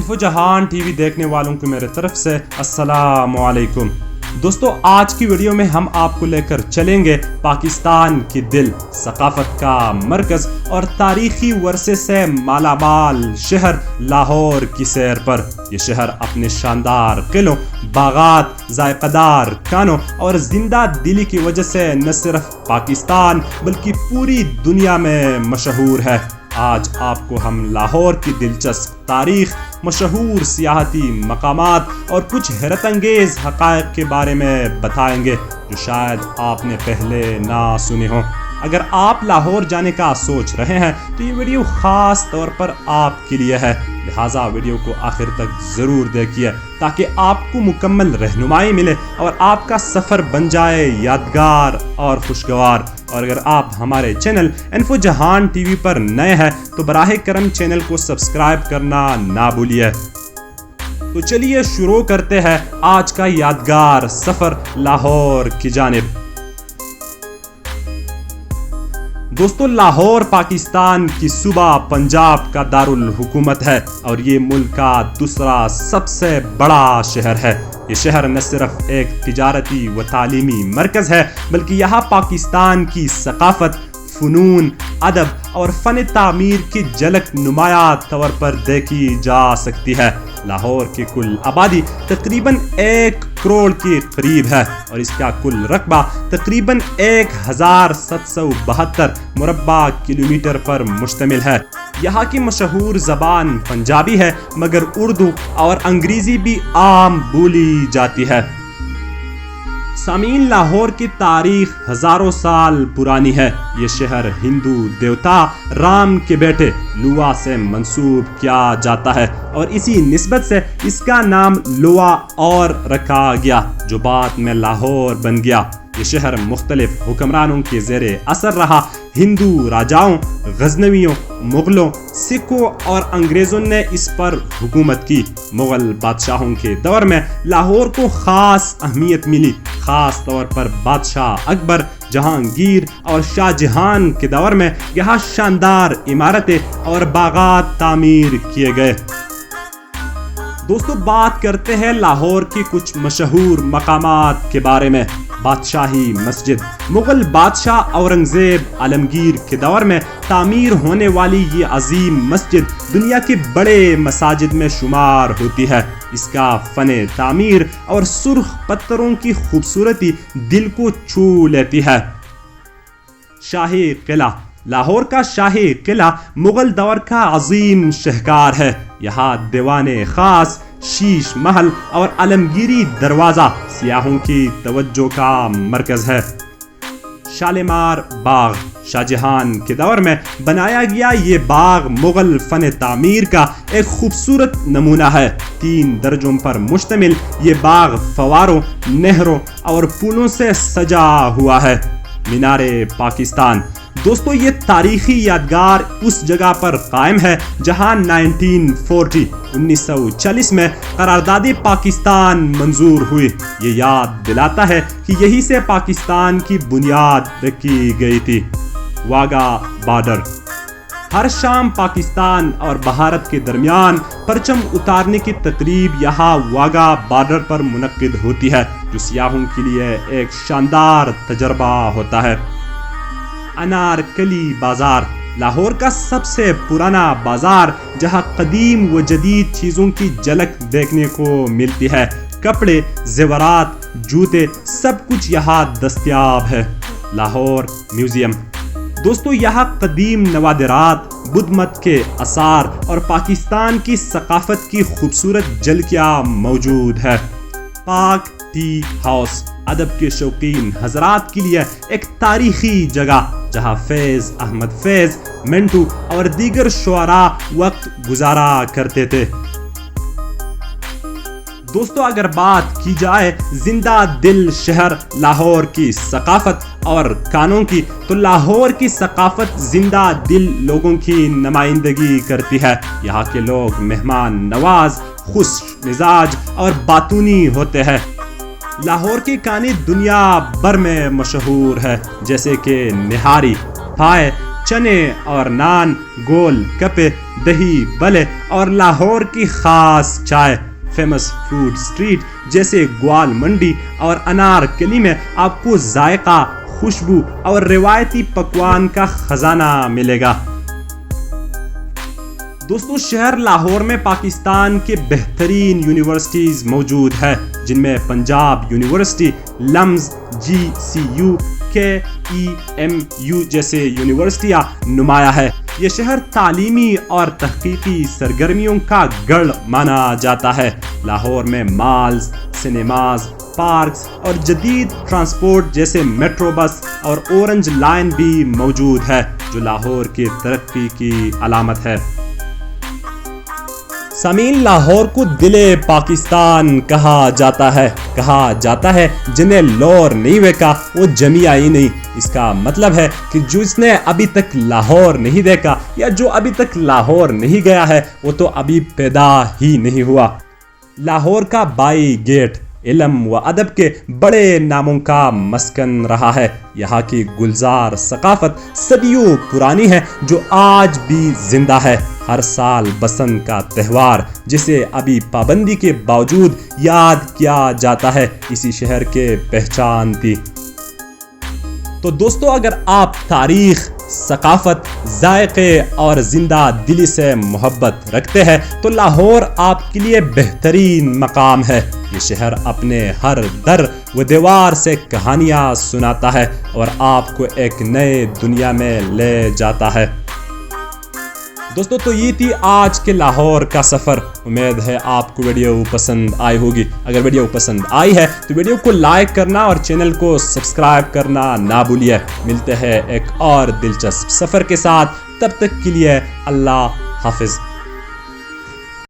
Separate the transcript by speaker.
Speaker 1: Info جہان T V دیکھنے والوں کو میرے طرف سے السلام علیکم۔ دوستو آج کی ویڈیو میں ہم آپ کو لے کر چلیں گے پاکستان کی دل، ثقافت کا مرکز اور تاریخی ورثے سے مالا مال شہر لاہور کی سیر پر۔ یہ شہر اپنے شاندار قلعوں، باغات، ذائقہ دار کھانوں اور زندہ دلی کی وجہ سے نہ صرف پاکستان بلکہ پوری دنیا میں مشہور ہے۔ آج آپ کو ہم لاہور کی دلچسپ تاریخ، مشہور سیاحتی مقامات اور کچھ حیرت انگیز حقائق کے بارے میں بتائیں گے جو شاید آپ نے پہلے نہ سنے ہوں۔ اگر آپ لاہور جانے کا سوچ رہے ہیں تو یہ ویڈیو خاص طور پر آپ کے لیے ہے، لہٰذا ویڈیو کو آخر تک ضرور دیکھیے تاکہ آپ کو مکمل رہنمائی ملے اور آپ کا سفر بن جائے یادگار اور خوشگوار۔ اور اگر آپ ہمارے چینل انفو جہان ٹی وی پر نئے ہیں تو براہ کرم چینل کو سبسکرائب کرنا نہ بھولیے۔ تو چلیے شروع کرتے ہیں آج کا یادگار سفر لاہور کی جانب۔ دوستو لاہور پاکستان کی صوبہ پنجاب کا دارالحکومت ہے اور یہ ملک کا دوسرا سب سے بڑا شہر ہے۔ یہ شہر نہ صرف ایک تجارتی و تعلیمی مرکز ہے بلکہ یہاں پاکستان کی ثقافت، فنون، ادب اور فن تعمیر کی جھلک نمایاں طور پر دیکھی جا سکتی ہے۔ لاہور کی کل آبادی تقریباً 1 کروڑ کے قریب ہے اور اس کا کل رقبہ تقریباً 1772 مربع کلومیٹر پر مشتمل ہے۔ یہاں کی مشہور زبان پنجابی ہے مگر اردو اور انگریزی بھی عام بولی جاتی ہے۔ سامعین، لاہور کی تاریخ ہزاروں سال پرانی ہے۔ یہ شہر ہندو دیوتا رام کے بیٹے لوا سے منسوب کیا جاتا ہے اور اسی نسبت سے اس کا نام لوا اور رکھا گیا جو بعد میں لاہور بن گیا۔ یہ شہر مختلف حکمرانوں کے زیر اثر رہا۔ ہندو راجاؤں، غزنویوں، مغلوں، سکھوں اور انگریزوں نے اس پر حکومت کی۔ مغل بادشاہوں کے دور میں لاہور کو خاص اہمیت ملی، خاص طور پر بادشاہ اکبر، جہانگیر اور شاہ جہان کے دور میں یہاں شاندار عمارتیں اور باغات تعمیر کیے گئے۔ دوستو بات کرتے ہیں لاہور کی کچھ مشہور مقامات کے بارے میں۔ بادشاہی مسجد، مغل بادشاہ اورنگزیب عالمگیر کے دور میں تعمیر ہونے والی یہ عظیم مسجد دنیا کے بڑے مساجد میں شمار ہوتی ہے۔ اس کا فن تعمیر اور سرخ پتھروں کی خوبصورتی دل کو چھو لیتی ہے۔ شاہی قلعہ، لاہور کا شاہی قلعہ مغل دور کا عظیم شہکار ہے۔ یہاں دیوان خاص، شیش محل اور عالمگیری دروازہ سیاحوں کی توجہ کا مرکز ہے۔ شالیمار باغ، شاہ جہان کے دور میں بنایا گیا یہ باغ مغل فن تعمیر کا ایک خوبصورت نمونہ ہے۔ 3 درجوں پر مشتمل یہ باغ فواروں، نہروں اور پھولوں سے سجا ہوا ہے۔ مینار پاکستان، دوستو یہ تاریخی یادگار اس جگہ پر قائم ہے جہاں 1940 میں قرارداد پاکستان منظور ہوئی۔ یہ یاد دلاتا ہے کہ یہی سے پاکستان کی بنیاد رکھی گئی تھی۔ واگا بارڈر، ہر شام پاکستان اور بھارت کے درمیان پرچم اتارنے کی تقریب یہاں واگا بارڈر پر منعقد ہوتی ہے جو سیاحوں کے لیے ایک شاندار تجربہ ہوتا ہے۔ انارکلی بازار، لاہور کا سب سے پرانا بازار جہاں قدیم و جدید چیزوں کی جھلک دیکھنے کو ملتی ہے۔ کپڑے، زیورات، جوتے، سب کچھ یہاں دستیاب ہے۔ لاہور میوزیم، دوستو یہاں قدیم نوادرات، بدھ مت کے آثار اور پاکستان کی ثقافت کی خوبصورت جھلکیاں موجود ہے۔ پاک ٹی ہاؤس، ادب کے شوقین حضرات کے لیے ایک تاریخی جگہ جہاں فیض احمد فیض، منٹو اور دیگر شعراء وقت گزارا کرتے تھے۔ دوستو اگر بات کی جائے زندہ دل شہر لاہور کی ثقافت اور کانوں کی تو لاہور کی ثقافت زندہ دل لوگوں کی نمائندگی کرتی ہے۔ یہاں کے لوگ مہمان نواز، خوش مزاج اور باتونی ہوتے ہیں۔ لاہور کی کہانی دنیا بھر میں مشہور ہے جیسے کہ نہاری، پھائے، چنے اور نان، گول گپے، دہی بلے اور لاہور کی خاص چائے، فیمس فوڈ سٹریٹ جیسے گوال منڈی اور انار کلی میں آپ کو ذائقہ، خوشبو اور روایتی پکوان کا خزانہ ملے گا۔ دوستو شہر لاہور میں پاکستان کے بہترین یونیورسٹیز موجود ہے، جن میں Punjab university, LUMS, GCU، KEMU جیسے یونیورسٹیاں نمایاں ہے۔ یہ شہر تعلیمی اور تحقیقی سرگرمیوں کا گڑھ مانا جاتا ہے۔ لاہور میں مالز، سنیماز، پارکس اور جدید ٹرانسپورٹ جیسے میٹرو بس اور اورنج لائن بھی موجود ہے، جو لاہور کی ترقی کی علامت ہے۔ سامعین، لاہور کو دل پاکستان کہا جاتا ہے جنہیں لور نہیں دیکھا وہ جمیا ہی نہیں۔ اس کا مطلب ہے کہ جس نے ابھی تک لاہور نہیں دیکھا یا جو ابھی تک لاہور نہیں گیا ہے وہ تو ابھی پیدا ہی نہیں ہوا۔ لاہور کا بائی گیٹ علم و ادب کے بڑے ناموں کا مسکن رہا ہے۔ یہاں کی گلزار ثقافت صدیوں پرانی ہے، جو آج بھی زندہ ہے۔ ہر سال بسنت کا تہوار، جسے ابھی پابندی کے باوجود یاد کیا جاتا ہے، اسی شہر کے پہچان تھی۔ تو دوستو، اگر آپ تاریخ، ثقافت، ذائقے اور زندہ دلی سے محبت رکھتے ہیں تو لاہور آپ کے لیے بہترین مقام ہے۔ یہ شہر اپنے ہر در و دیوار سے کہانیاں سناتا ہے اور آپ کو ایک نئے دنیا میں لے جاتا ہے۔ دوستو، تو یہ تھی آج کے لاہور کا سفر۔ امید ہے آپ کو ویڈیو پسند آئی ہوگی۔ اگر ویڈیو پسند آئی ہے تو ویڈیو کو لائک کرنا اور چینل کو سبسکرائب کرنا نہ بھولیے۔ ملتے ہیں ایک اور دلچسپ سفر کے ساتھ، تب تک کے لیے اللہ حافظ۔